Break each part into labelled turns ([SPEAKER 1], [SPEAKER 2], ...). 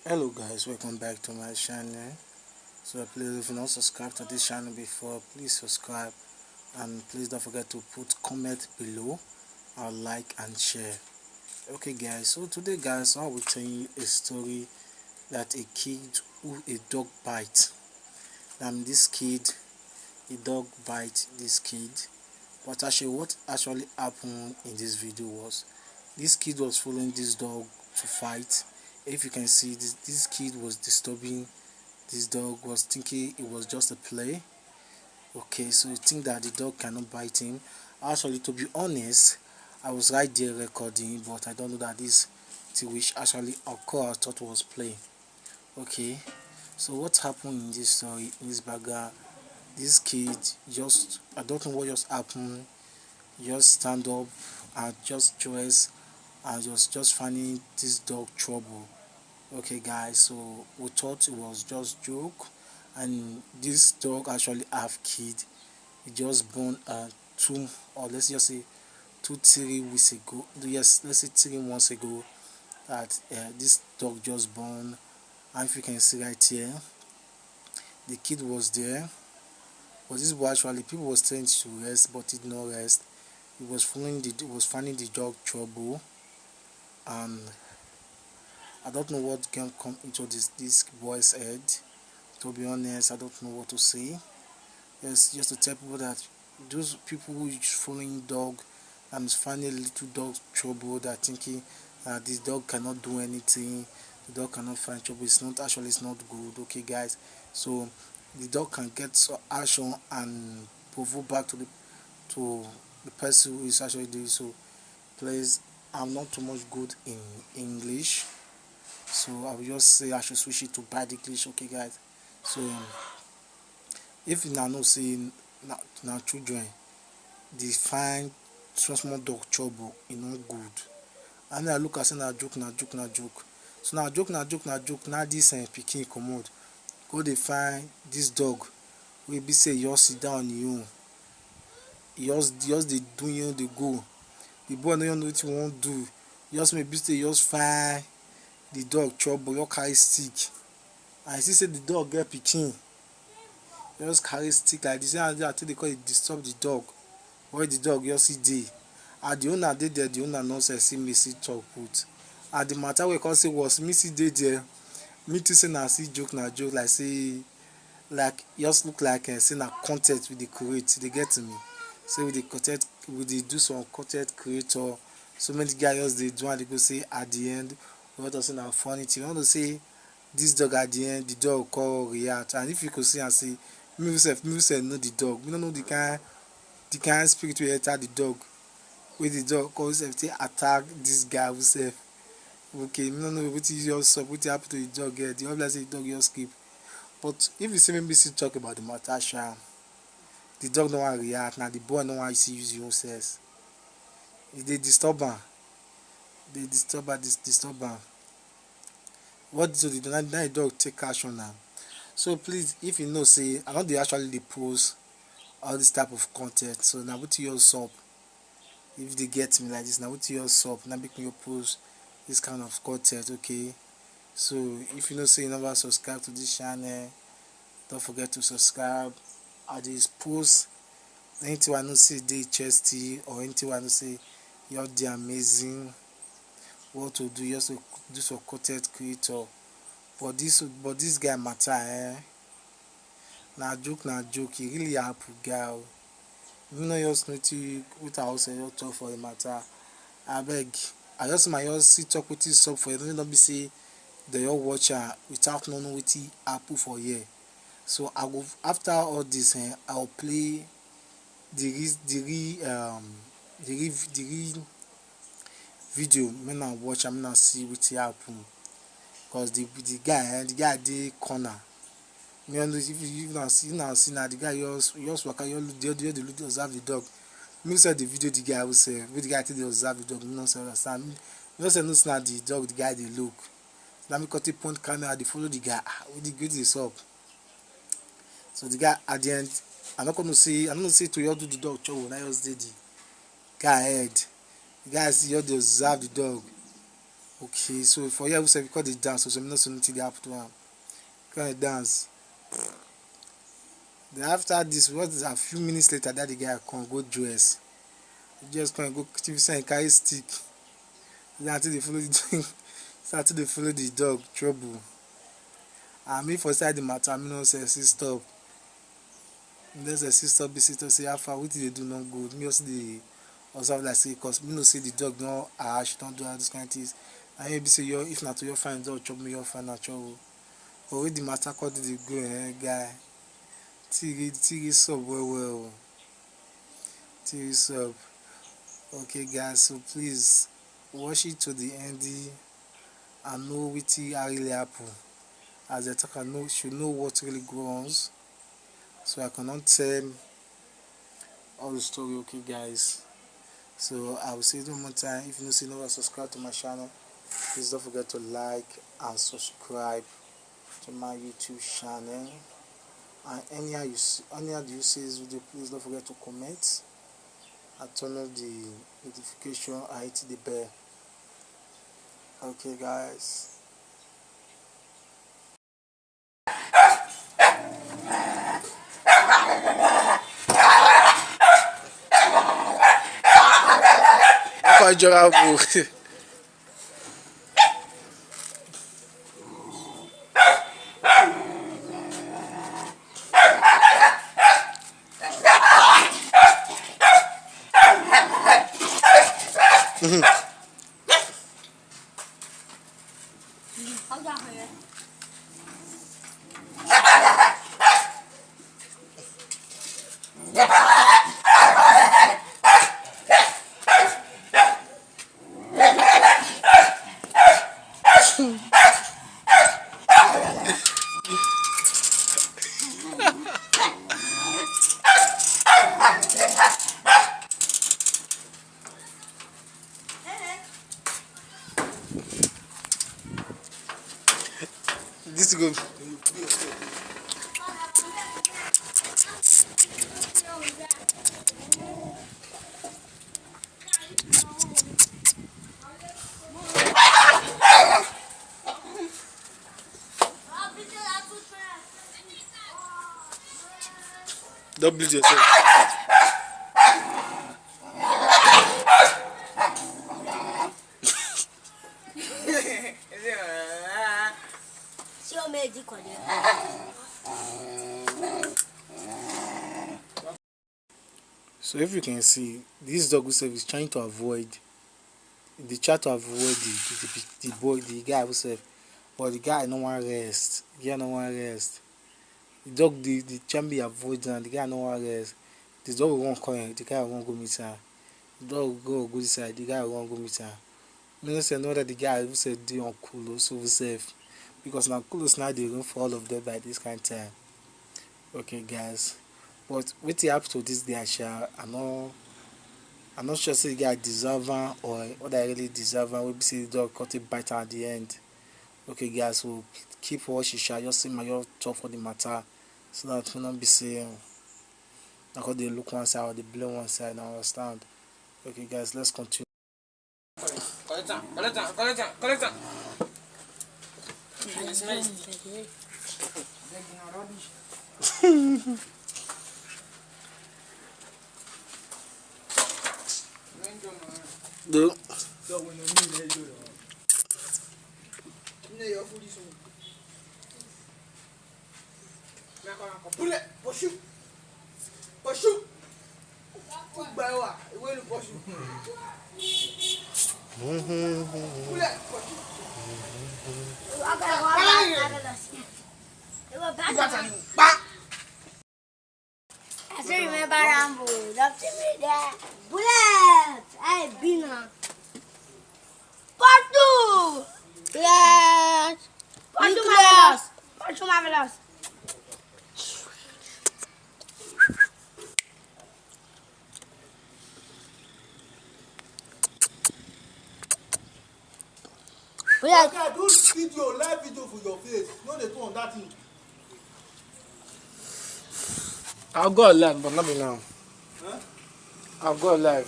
[SPEAKER 1] Hello guys, welcome back to my channel. So please, if you not subscribed to this channel before, please subscribe, and please don't forget to put comment below or like and share. Okay guys, so today guys I will tell you a story that a kid who a dog bite. This kid, a dog bite this kid. But actually what actually happened in this video was this kid was following this dog to fight. If you can see, this kid was disturbing this dog, was thinking it was just a play. Okay, so you think that the dog cannot bite him. Actually, to be honest, I was right there recording, but I don't know that this thing which actually occurred I thought was play. Okay, so what happened in this story, in this background, this kid just, I don't know what just happened, just stand up and just dress and just finding this dog trouble. Okay guys, so we thought it was just joke, and this dog actually have kid. He just born 2, or let's just say 2 3 weeks ago. Yes, let's say 3 months ago that this dog just born. And if you can see right here, the kid was there. But this boy actually, people was trying to rest, but he did not rest. He was finding the dog trouble, and I don't know what can come into this boy's head. To be honest, I don't know what to say. Yes, just to tell people that those people who is following dog and is finding a little dog trouble, that thinking this dog cannot do anything, the dog cannot find trouble. It's not good. Okay, guys. So the dog can get so action and provoke back to the person who is actually doing so. Please, I'm not too much good in English, so I will just say I should switch it to bad English. Okay, guys. So if you now know say na children dey find small dog trouble, e no good. And I look at say na joke, so na joke na dis pikin comot go dey find dis dog wey be say e just sit down on im own, e just dey do im own dey go. The boy no even know wetin e wan do, just maybe say e just find the dog trouble, just carry stick, and you see say the dog get pikin, just carry stick like dis. I take dey call it disturb the dog, where the dog just still dey, and the owner dey there. The owner nonsense see me see talk put, and the matter wey come say was me still dey there. Me too say na still joke, like say, like just look like say na con ten t we dey create. Dey get me, say we dey do some con ten t creator. So many guys just dey do, and dey go say at the end we want to say na funny thing. We want to say this dog at the end, the dog come react. And if you could see and say me sef know the dog, we no know the kind spirit wey enter the dog, wey the dog come sef take attack this guy we sef. Okay, me no know wetin just sup, wetin happen to the dog here. The obvious say the dog just skip. But if you see me still talk about the matter sha, the dog no wan react, na the boy no wan see use him own sense. E dey disturb am, disturb am. What to do? Na the dog take action now. So please, if you know say I no dey actually dey post all this type of con ten t, so na wetin just sup. If they get me like this, na wetin just sup, na make me post this kind of con ten t. Okay, so if you know say you never subscribe to this channel, don't forget to subscribe. I dey post anything I know say dey interesting, or anything I know say you dey amazing, what to do just to do some con ten t creator. But this guy matter na joke, e really happen guy. You no just know wetin I also just talk for the matter. Abeg, I just might just see talk wetin sup for here. No be say dey just watch am without know wetin happen for here. So I go, after all this I will play the real video. Make una watch am, make una see wetin happen. Cause the guy dey corner. Me no know if una see na the guy just waka, just dey look, observe the dog. Me sef the video the guy sef, wey the guy take dey observe the dog. Me no understand. Me no sef know say na the dog the guy dey look. Na me come take point camera dey follow the guy. Wetin dey sup? So the guy at the end, I no know say to just do the dog trouble, na just dey the guy head. The guy just dey observe the dog. Okay, so for you, we call the dance, so I'm not so nothing they have to kind of dance. Then after this, what is a few minutes later that the guy can go dress. He just can go TV and carry stick. Then until they follow the until they follow the dog trouble. And me for side the matter, me no say stop. Then say stop visitor say how far wetin dey do no good. Me also dey observe like say cause me no say the dog no harsh, don't do all those kind of things. And maybe say your if not to your find dog chop me your find na chop. But with the matter called the go guy. Tiri sub well. Tiri sub. Okay guys, so please watch it to the end and know wetin really happen. As the talker know should know what really goes on. So I cannot tell all the story, okay guys. So I will say it one more time. If you don't see no subscribe to my channel, please don't forget to like and subscribe to my YouTube channel. And anyhow you see this video, please don't forget to comment and turn on the notification and hit the bell. Okay guys. This go. Don't bleed yourself. So if you can see, this dog is trying to avoid the chat to avoid the guy himself, but the guy no one rest. The guy no one rest. The dog the champion avoid and the guy no one rest. The dog won't come, the guy won't go meet her. The dog go this side, the guy won't go meet her. Me say know that the guy who said do on cool so safe. Because now cool now they room for all of them by this kind of time. Okay guys. But what happen to this guy, I'm not sure say the guy deserve one or what I really deserve one. We see the dog cut it bite at the end. Okay guys, so keep watching, just see my talk for the matter so that we not be saying because they look one side or they blame one side, I understand. Okay guys, let's continue. Collect Do.
[SPEAKER 2] I still remember Rambo. Love to be there. Bullet! Hey, Bina. Part 2! Yes! Part 2 marvelous. Part 2 marvelous. Bullet!
[SPEAKER 3] Okay, do video, live video for your face. No, they put on that thing.
[SPEAKER 1] I'll go live, but not be now.
[SPEAKER 3] Huh?
[SPEAKER 1] I'll go live.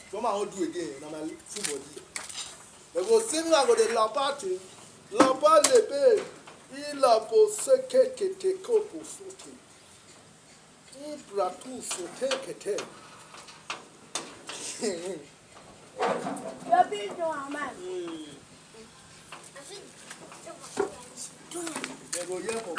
[SPEAKER 3] Come Mama I won't do again. Na my full body. They go see me, I go dey lapati. Lapa lebe. Ilapo seke kete kopo soke. Ibratu sote kete.
[SPEAKER 2] You're being no man.
[SPEAKER 3] They go hear for me.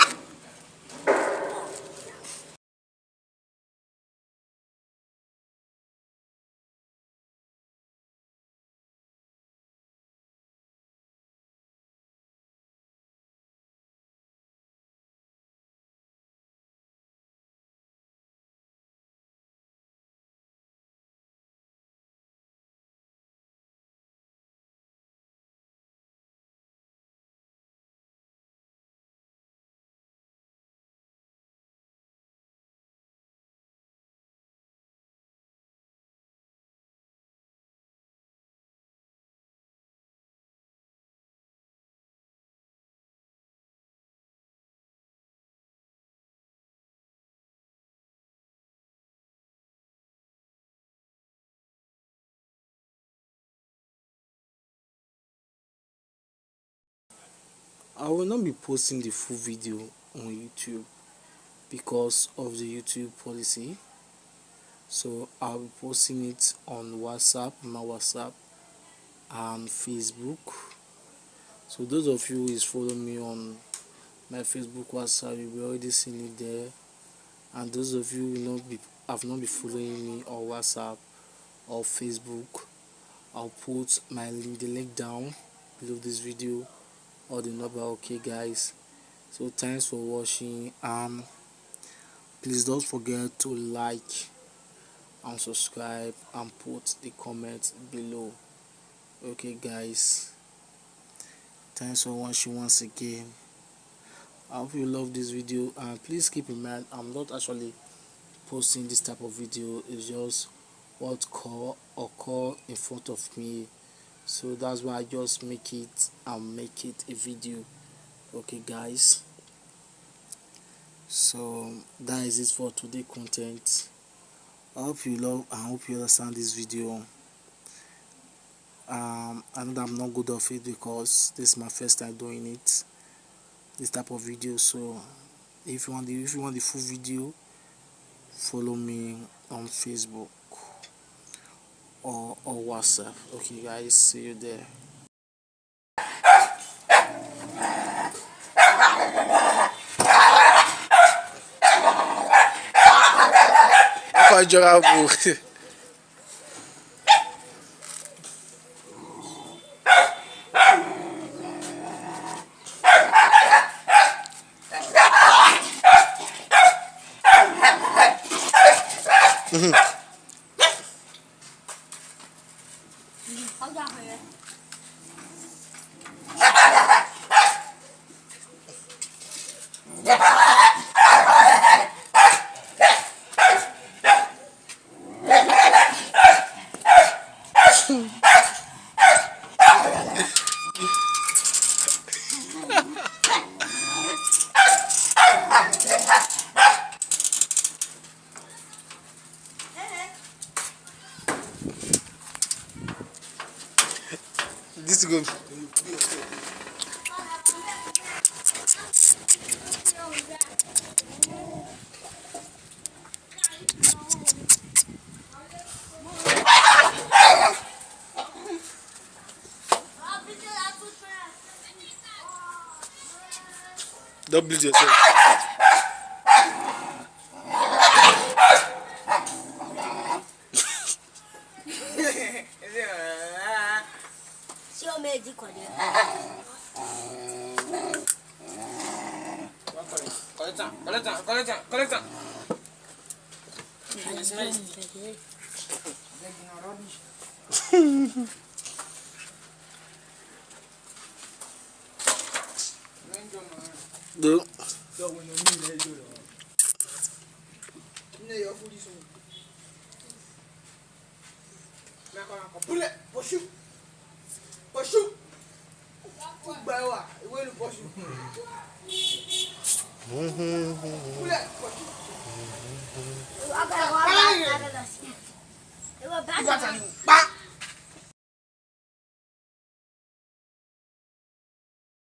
[SPEAKER 1] I will not be posting the full video on YouTube because of the YouTube policy. So I'll be posting it on WhatsApp, my WhatsApp and Facebook. So those of you who is following me on my Facebook, WhatsApp, you will already seen it there. And those of you who have not been following me on WhatsApp or Facebook, I'll put my link, the link down below this video or the number. Okay guys, so thanks for watching, and please don't forget to like and subscribe and put the comments below. Okay guys, thanks for watching once again. I hope you love this video, and please keep in mind I'm not actually posting this type of video. It's just what occur in front of me, so that's why I just make it a video. Okay guys, so that is it for today content. I hope you love and hope you understand this video. I know that I'm not good at it because this is my first time doing it, this type of video. So if you want the full video, follow me on Facebook or WhatsApp. Okay guys, see you there. This is good. Don't bleed yourself.
[SPEAKER 4] Collect.
[SPEAKER 1] Do.
[SPEAKER 2] Bye.